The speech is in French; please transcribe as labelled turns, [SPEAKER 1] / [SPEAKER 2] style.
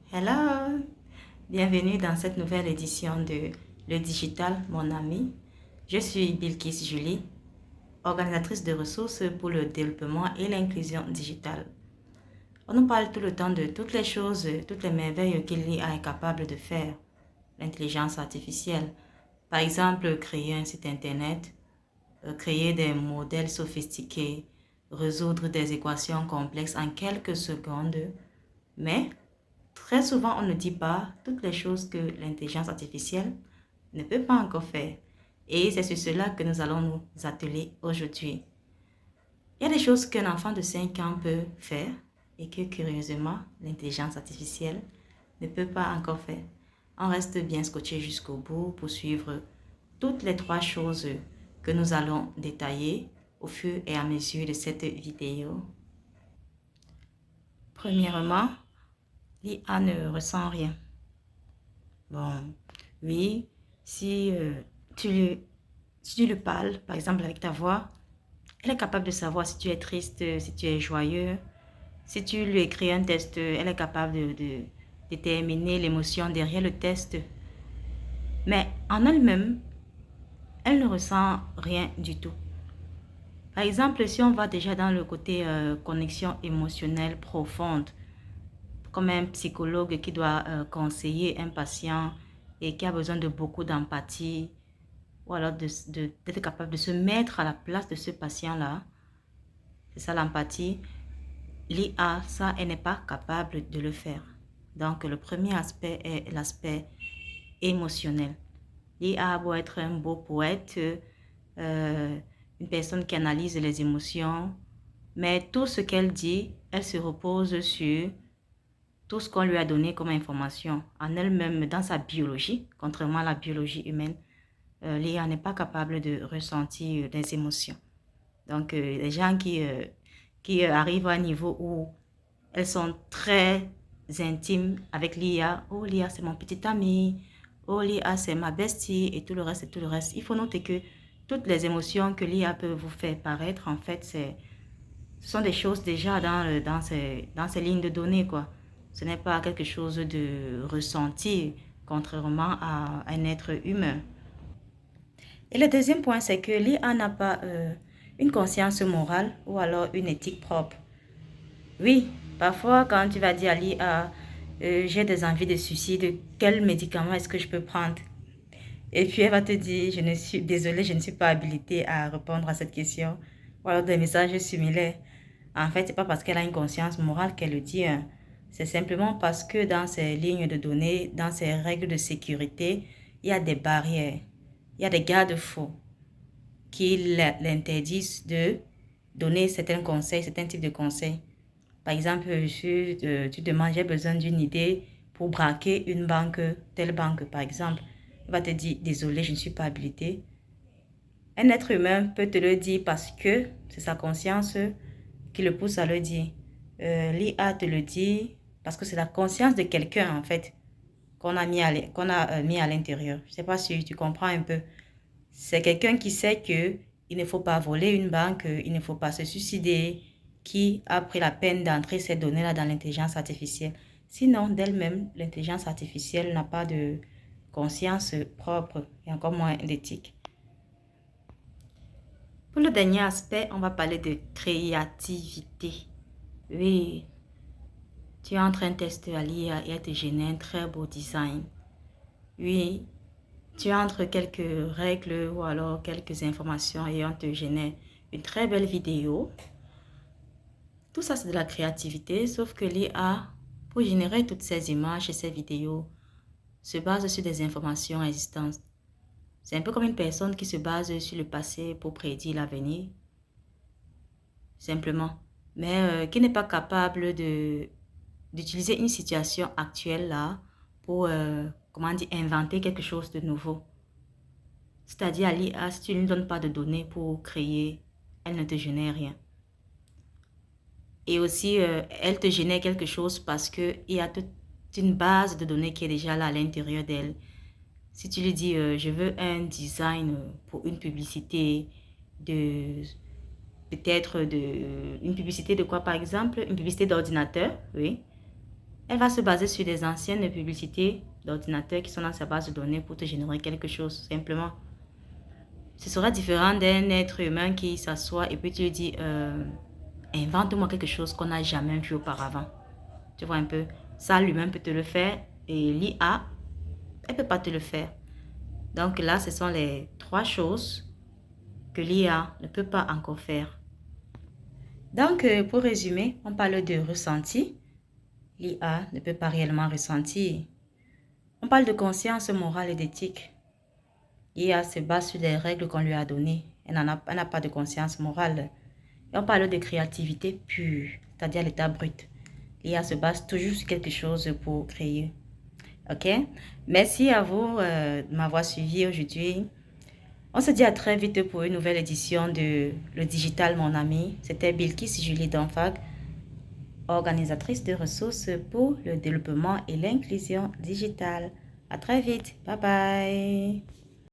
[SPEAKER 1] Hello, bienvenue dans cette nouvelle édition de Le Digital, mon ami. Je suis Bilkis Julie, organisatrice de ressources pour le développement et l'inclusion digitale. On nous parle tout le temps de toutes les choses, toutes les merveilles que l'IA est capable de faire. L'intelligence artificielle, par exemple, créer un site internet, créer des modèles sophistiqués, résoudre des équations complexes en quelques secondes. Mais très souvent, on ne dit pas toutes les choses que l'intelligence artificielle ne peut pas encore faire. Et c'est sur cela que nous allons nous atteler aujourd'hui. Il y a des choses qu'un enfant de 5 ans peut faire et que, curieusement, l'intelligence artificielle ne peut pas encore faire. On reste bien scotché jusqu'au bout pour suivre toutes les trois choses que nous allons détailler au fur et à mesure de cette vidéo. Premièrement, l'IA ne ressent rien. Bon, oui, si, tu lui parles, par exemple avec ta voix, elle est capable de savoir si tu es triste, si tu es joyeux. Si tu lui écris un test, elle est capable de déterminer l'émotion derrière le test. Mais en elle-même, elle ne ressent rien du tout. Par exemple, si on va déjà dans le côté connexion émotionnelle profonde, comme un psychologue qui doit conseiller un patient et qui a besoin de beaucoup d'empathie, ou alors d'être capable de se mettre à la place de ce patient-là, c'est ça l'empathie. L'IA, ça, elle n'est pas capable de le faire. Donc, le premier aspect est l'aspect émotionnel. L'IA a beau être un beau poète, une personne qui analyse les émotions, mais tout ce qu'elle dit, elle se repose sur tout ce qu'on lui a donné comme information. En elle-même, dans sa biologie, contrairement à la biologie humaine, l'IA n'est pas capable de ressentir des émotions. Donc, les gens qui arrivent à un niveau où elles sont très intimes avec l'IA. Oh, l'IA, c'est mon petit ami. Oh, l'IA, c'est ma bestie. Et tout le reste, et tout le reste. Il faut noter que toutes les émotions que l'IA peut vous faire paraître, en fait, ce sont des choses déjà dans ces lignes de données, quoi. Ce n'est pas quelque chose de ressenti, contrairement à un être humain. Et le deuxième point, c'est que l'IA n'a pas une conscience morale ou alors une éthique propre. Oui, parfois quand tu vas dire à l'IA, j'ai des envies de suicide, quel médicament est-ce que je peux prendre? Et puis elle va te dire, je ne suis désolée, je ne suis pas habilitée à répondre à cette question. Ou alors des messages similaires. En fait, c'est pas parce qu'elle a une conscience morale qu'elle le dit, hein. C'est simplement parce que dans ses lignes de données, dans ses règles de sécurité, il y a des barrières, il y a des garde-fous qui l'interdisent de donner certains conseils, certains types de conseils. Par exemple, tu demandes, j'ai besoin d'une idée pour braquer une banque, telle banque par exemple. Il va te dire, désolé, je ne suis pas habilité. Un être humain peut te le dire parce que c'est sa conscience qui le pousse à le dire. L'IA te le dit parce que c'est la conscience de quelqu'un en fait qu'on a mis à l'intérieur. Je ne sais pas si tu comprends un peu. C'est quelqu'un qui sait que il ne faut pas voler une banque, il ne faut pas se suicider, qui a pris la peine d'entrer ces données-là dans l'intelligence artificielle. Sinon, d'elle-même, l'intelligence artificielle n'a pas de conscience propre et encore moins d'éthique. Pour le dernier aspect, on va parler de créativité. Oui, tu entres un test à l'IA et elle te génère un très beau design. Oui, tu entres quelques règles ou alors quelques informations et on te génère une très belle vidéo. Tout ça, c'est de la créativité, sauf que l'IA, pour générer toutes ces images et ces vidéos, se base sur des informations existantes. C'est un peu comme une personne qui se base sur le passé pour prédire l'avenir, simplement, mais qui n'est pas capable d'utiliser une situation actuelle là pour, comment dire, inventer quelque chose de nouveau. C'est-à-dire à l'IA, si tu ne lui donnes pas de données pour créer, elle ne te génère rien. Et aussi, elle te génère quelque chose parce qu'il y a toute une base de données qui est déjà là à l'intérieur d'elle. Si tu lui dis, je veux un design pour une publicité de... Peut-être une publicité de quoi par exemple? Une publicité d'ordinateur, oui. Elle va se baser sur des anciennes publicités d'ordinateurs qui sont dans sa base de données pour te générer quelque chose, simplement. Ce sera différent d'un être humain qui s'assoit et puis tu lui dis, invente-moi quelque chose qu'on n'a jamais vu auparavant. Tu vois un peu, ça l'humain peut te le faire et l'IA, elle ne peut pas te le faire. Donc là, ce sont les 3 choses que l'IA ne peut pas encore faire. Donc, pour résumer, on parle de ressenti. L'IA ne peut pas réellement ressentir. On parle de conscience morale et d'éthique. L'IA se base sur les règles qu'on lui a données. Elle n'a pas de conscience morale. Et on parle de créativité pure, c'est-à-dire l'état brut. L'IA se base toujours sur quelque chose pour créer. Ok? Merci à vous de m'avoir suivi aujourd'hui. On se dit à très vite pour une nouvelle édition de Le Digital, mon ami. C'était Bilkis Julie Danfak, organisatrice de ressources pour le développement et l'inclusion digitale. À très vite. Bye bye.